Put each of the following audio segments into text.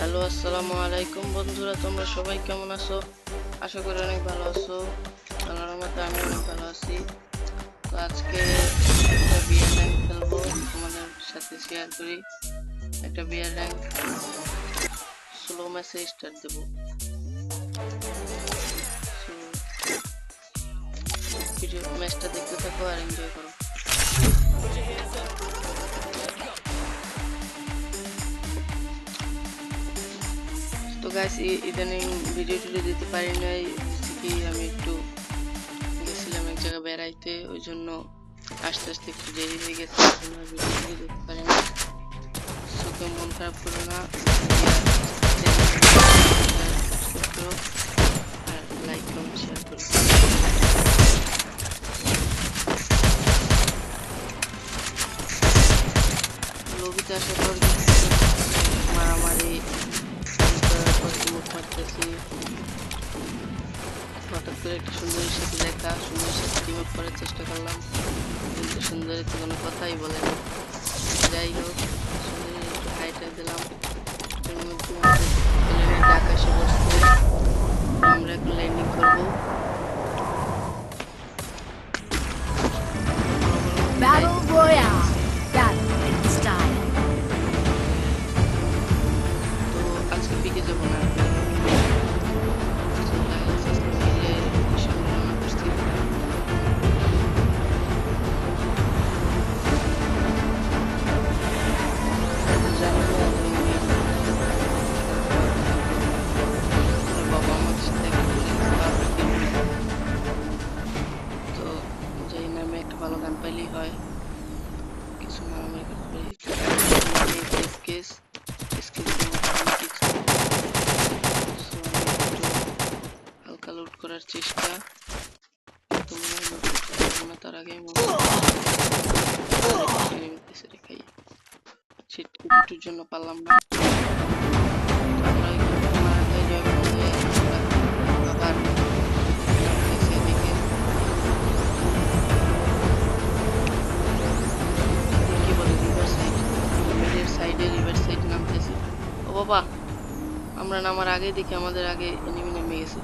Hello, আসসালামু আলাইকুম বন্ধুরা, তোমরা সবাই কেমন আছো? আশা করি অনেক ভালো আছো। আল্লাহর রহমতে আমি অনেক ভালো আছি। তো আজকে একটা বিয়ার র্যাঙ্ক খেলবো, তোমাদের সাথে শেয়ার করি। একটা বিয়ার র্যাঙ্ক স্লো ম্যাচে স্টার্ট দেবো। ভিডিও ম্যাচটা দেখতে থাকো আর এনজয় করো। তো গাইস, ইদানিং ভিডিও দিতে পারি নাই। কি আমি একটু গেছিলাম এক জায়গায় বেড়াইতে, ওই জন্য আস্তে আস্তে একটু দেরি হয়ে গেছে, ভিডিও দিতে পারি না। তো মন খারাপ করো না, আর লাইক কমেন্ট শেয়ার করো। লবিতে আসার পর মারামারি মুখ মারতেছি। হঠাৎ করে একটা সুন্দরীর সাথে দেখা, সুন্দরীর সাথে টিম আপ করার চেষ্টা করলাম, কিন্তু সুন্দরী তো কোনো কথাই বলে না। যাই হোক, সুন্দরী একটু হাইটা দিলাম। এর মধ্যে প্লেনের আকাশে বসতে আমরা এখন ল্যান্ডিং করবো। Battle Royale. Battle in style. তো আজকে পিকে যাবো না। ভালো গান পাইলেই হয়, কিছু মারামারি করতে হালকা লুট করার চেষ্টা। তার আগে একটুর জন্য পারলাম না। বাবা, আমরা নামার আগে দেখি আমাদের আগে এনিমি নেমে গেছে।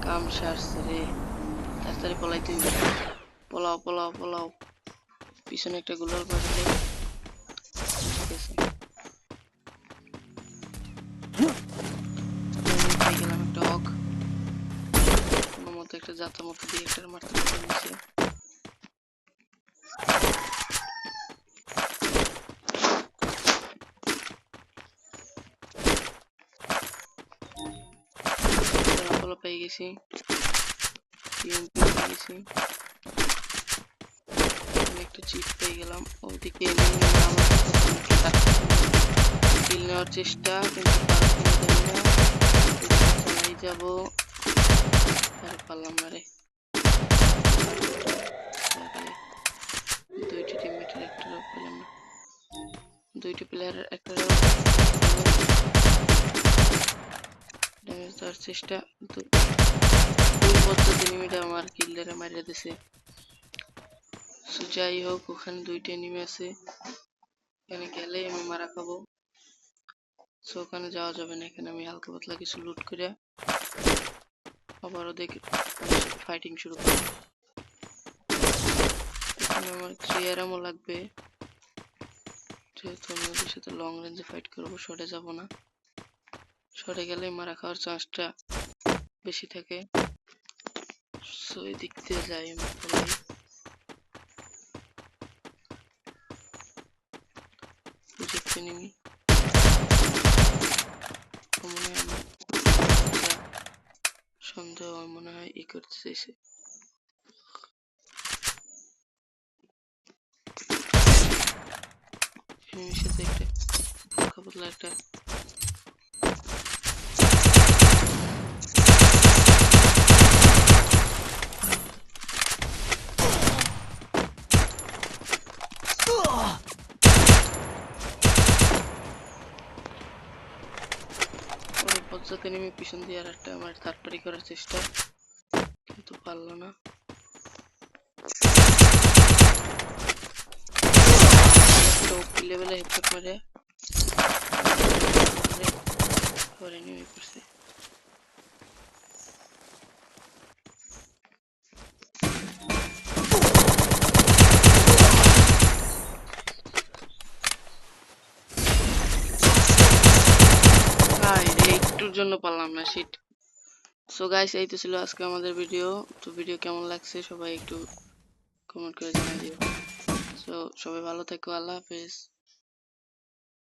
কাম সারছে রে, তাড়াতাড়ি পলাইতে হবে। পলাও পলাও পলাও, পিছনে একটা গুলাল বাজলে ঠিক আছে। গেলাম একটা হক, কোনো মতো একটা যাত্রা মতো দিয়ে একটা মারতে পেরেছে। পেয়ে গেছি, একটা চিপ পেয়ে গেলাম। ওদিকে কিল নেওয়ার চেষ্টা, কিন্তু চালাই যাবো, পারলাম না রে। দুইটি টিমমেটের একটা পেলাম না, দুইটি প্লেয়ারের একটা ড্যামেজ দেওয়ার চেষ্টা, কিন্তু দুই পদ্ধতি এনিমিটা আমার কিলরে মারিয়ে দিছে। যাই হোক, ওখানে দুইটা এনিমি আছে, এখানে গেলে আমি মারা খাবো। ওখানে যাওয়া যাবে না। এখানে আমি হালকা পাতলা কিছু লুট করে আবারও দেখি ফাইটিং শুরু করব। এখানে আমার ক্লিয়ারও লাগবে, যেহেতু আমি ওদের সাথে লং রেঞ্জে ফাইট করবো। শর্টে যাব না, শর্টে গেলে মারা খাওয়ার চান্সটা বেশি থাকে। সো এই দিক দিয়ে যাই আমি। এনিমি সন্দেহ মনে হয় ই করতে চাইছে। সাথে একটা হালকা পাতলা একটা পর্যাতে নেমে পিছন দিয়ে আর একটা আমার থার্ড পার্টি করার চেষ্টা, কিন্তু পারলো না। লেভেলে হেডশট মারে আরে পরে নেমে পড়ছে। ভাই রে একটুর জন্য পারলাম না শিট। সো গাইস এই তো ছিল আজকে আমাদের ভিডিও। তো ভিডিও কেমন লাগছে সবাই একটু কমেন্ট করে জানিয়ে দিও। সো সবাই ভালো থেকো, আল্লাহ হাফেজ।